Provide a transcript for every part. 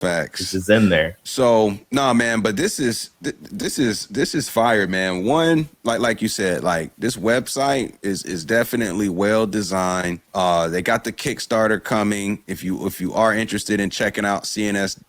Facts. is in there. So nah, man, but this is fire, man. One, like you said, like this website is definitely well designed. They got the Kickstarter coming. If you are interested in checking out CnS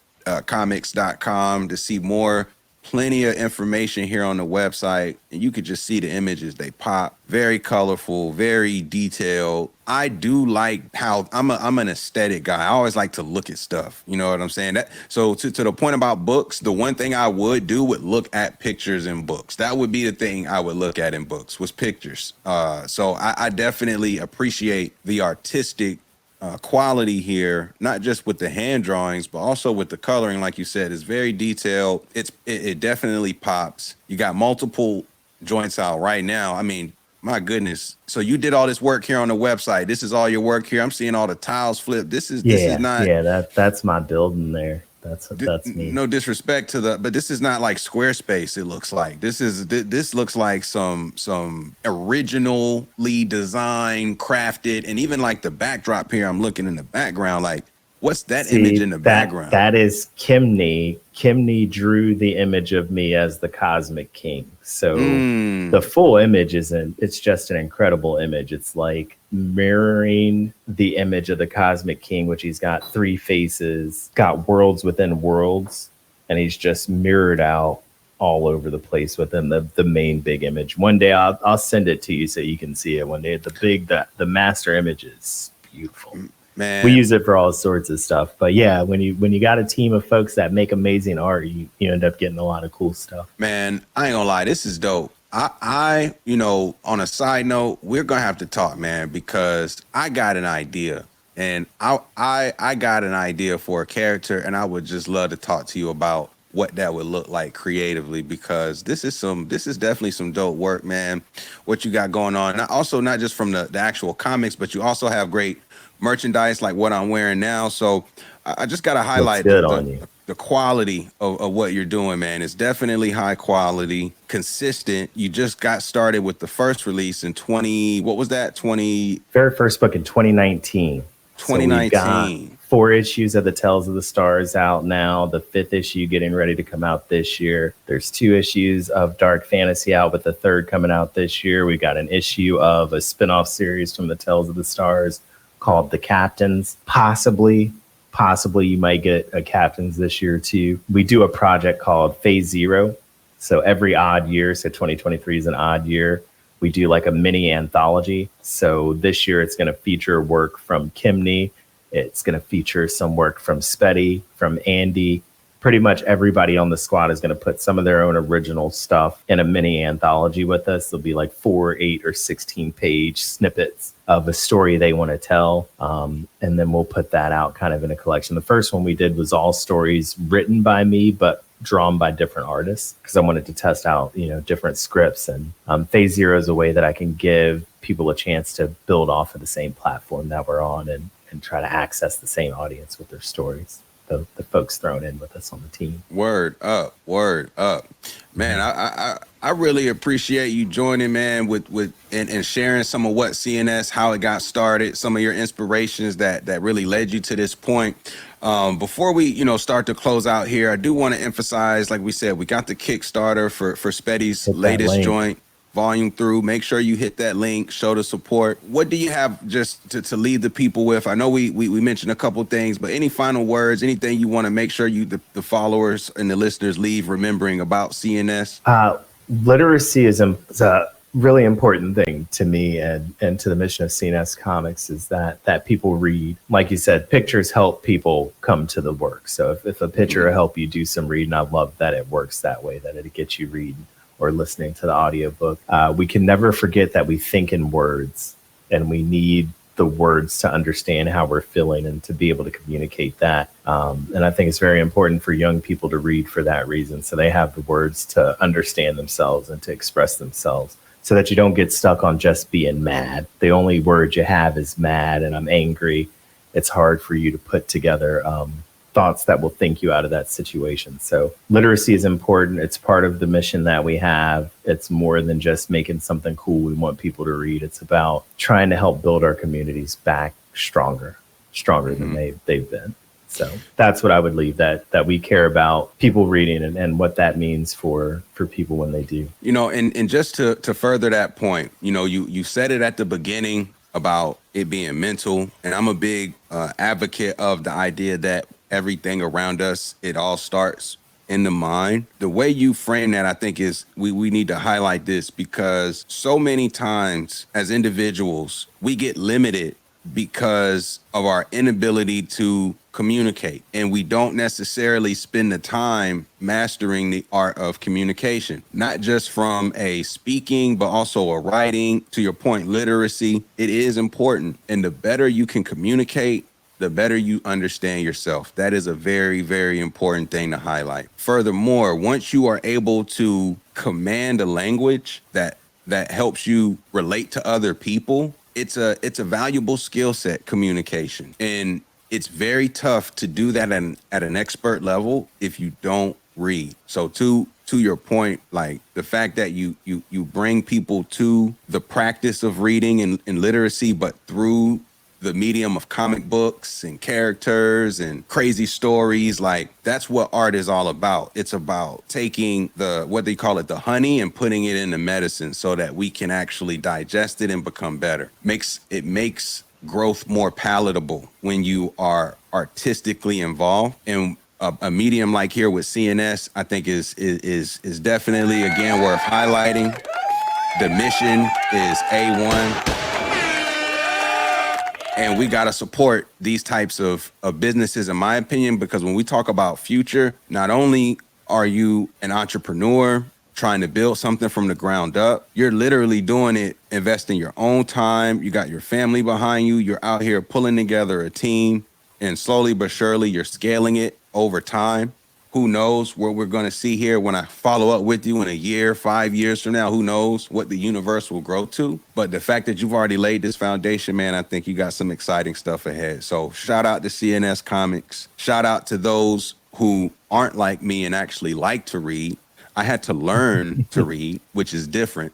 comics.com to see more, plenty of information here on the website, and you could just see the images. They pop, very colorful, very detailed. I do like how I'm an aesthetic guy. I always like to look at stuff. You know what I'm saying? So to the point about books, the one thing I would do would look at pictures in books. That would be the thing I would look at in books, was pictures. So I definitely appreciate the artistic quality here, not just with the hand drawings, but also with the coloring. Like you said, it's very detailed. It definitely pops. You got multiple joints out right now. I mean, my goodness. So you did all this work here on the website. This is all your work here. I'm seeing all the tiles flip. This is not. Yeah, that's my building there. That's me. No disrespect to but this is not like Squarespace. It looks like this looks like some originally designed, crafted, and even like the backdrop here. I'm looking in the background, like what's that image in the background? That is Kimney. Kimney drew the image of me as the Cosmic King. So the full image it's just an incredible image. It's like mirroring the image of the Cosmic King, which he's got 3 faces, got worlds within worlds, and he's just mirrored out all over the place within the main big image. One day I'll send it to you so you can see it one day. The master image is beautiful. Man. We use it for all sorts of stuff. But yeah, when you got a team of folks that make amazing art, you end up getting a lot of cool stuff. Man, I ain't gonna lie, this is dope. I on a side note, we're gonna have to talk, man, because I got an idea. And I got an idea for a character, and I would just love to talk to you about what that would look like creatively, because this is definitely some dope work, man. What you got going on. Also, not just from the actual comics, but you also have great merchandise like what I'm wearing now. So I just got to highlight the quality of what you're doing, man. It's definitely high quality, consistent. You just got started with the first release in very first book in 2019. 2019. So 4 issues of the Tales of the Stars out now. The 5th issue getting ready to come out this year. There's 2 issues of Dark Fantasy out, with the 3rd coming out this year. We got an issue of a spin-off series from the Tales of the Stars called The Captains. Possibly you might get a Captains this year too. We do a project called Phase Zero. So every odd year, so 2023 is an odd year, we do like a mini anthology. So this year it's going to feature work from Kimney. It's going to feature some work from Spetty, from Andy. Pretty much everybody on the squad is going to put some of their own original stuff in a mini anthology with us. There'll be like 4, 8, or 16 page snippets of a story they want to tell. And then we'll put that out kind of in a collection. The first one we did was all stories written by me, but drawn by different artists, because I wanted to test out, different scripts. And Phase Zero is a way that I can give people a chance to build off of the same platform that we're on and try to access the same audience with their stories. The folks thrown in with us on the team. Word up. Man, I really appreciate you joining, man, and sharing some of what CNS, how it got started, some of your inspirations that really led you to this point. Before we, start to close out here, I do want to emphasize, like we said, we got the Kickstarter for Spetty's latest joint, volume through. Make sure you hit that link, show the support. What do you have just to leave the people with? I know we mentioned a couple things, but any final words, anything you want to make sure the followers and the listeners leave remembering about CNS? Literacy is a really important thing to me and to the mission of CNS Comics, is that people read. Like you said, pictures help people come to the work. So if a picture will help you do some reading, I love that it works that way, that it gets you reading or listening to the audiobook. We can never forget that we think in words, and we need the words to understand how we're feeling and to be able to communicate that. And I think it's very important for young people to read for that reason, so they have the words to understand themselves and to express themselves, so that you don't get stuck on just being mad. The only word you have is mad, and I'm angry. It's hard for you to put together thoughts that will think you out of that situation. So literacy is important. It's part of the mission that we have. It's more than just making something cool we want people to read. It's about trying to help build our communities back stronger than they've been. So that's what I would leave, that we care about people reading and what that means for people when they do. You know, and just to further that point, you know, you said it at the beginning about it being mental, and I'm a big advocate of the idea that everything around us, it all starts in the mind. The way you frame that, I think, is we need to highlight this, because so many times as individuals, we get limited because of our inability to communicate, and we don't necessarily spend the time mastering the art of communication, not just from a speaking but also a writing. To your point, literacy, it is important, and the better you can communicate, the better you understand yourself. That is a very, very important thing to highlight. Furthermore, once you are able to command a language that helps you relate to other people, it's a valuable skill set, communication. And it's very tough to do that at an expert level if you don't read. So to your point, like the fact that you bring people to the practice of reading and literacy, but through the medium of comic books and characters and crazy stories, like that's what art is all about. It's about taking what they call it, the honey, and putting it in the medicine so that we can actually digest it and become better. It makes growth more palatable when you are artistically involved. And a medium like here with CNS, I think is definitely, again, worth highlighting. The mission is A1. And we got to support these types of businesses, in my opinion, because when we talk about future, not only are you an entrepreneur trying to build something from the ground up, you're literally doing it, investing your own time. You got your family behind you. You're out here pulling together a team, and slowly but surely you're scaling it over time. Who knows what we're going to see here when I follow up with you in a year, 5 years from now? Who knows what the universe will grow to? But the fact that you've already laid this foundation, man, I think you got some exciting stuff ahead. So shout out to CNS Comics. Shout out to those who aren't like me and actually like to read. I had to learn to read, which is different.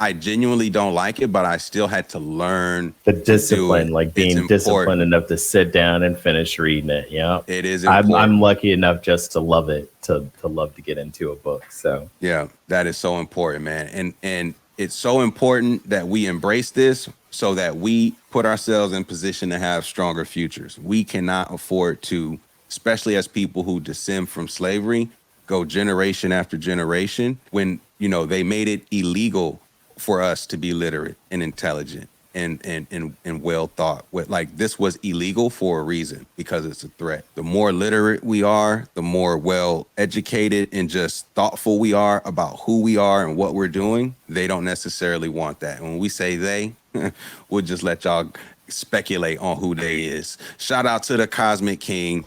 I genuinely don't like it, but I still had to learn the discipline, like being disciplined important. enough to sit down and finish reading it. Yeah, It is important. I'm lucky enough just to love it, to love to get into a book. So yeah, that is so important, man. And it's so important that we embrace this so that we put ourselves in position to have stronger futures. We cannot afford to, especially as people who descend from slavery, go generation after generation when, you know, they made it illegal for us to be literate and intelligent and well thought. Like, this was illegal for a reason, because it's a threat. The more literate we are, the more well educated and just thoughtful we are about who we are and what we're doing. They don't necessarily want that. And when we say they, we'll just let y'all speculate on who they is. Shout out to the Cosmic King.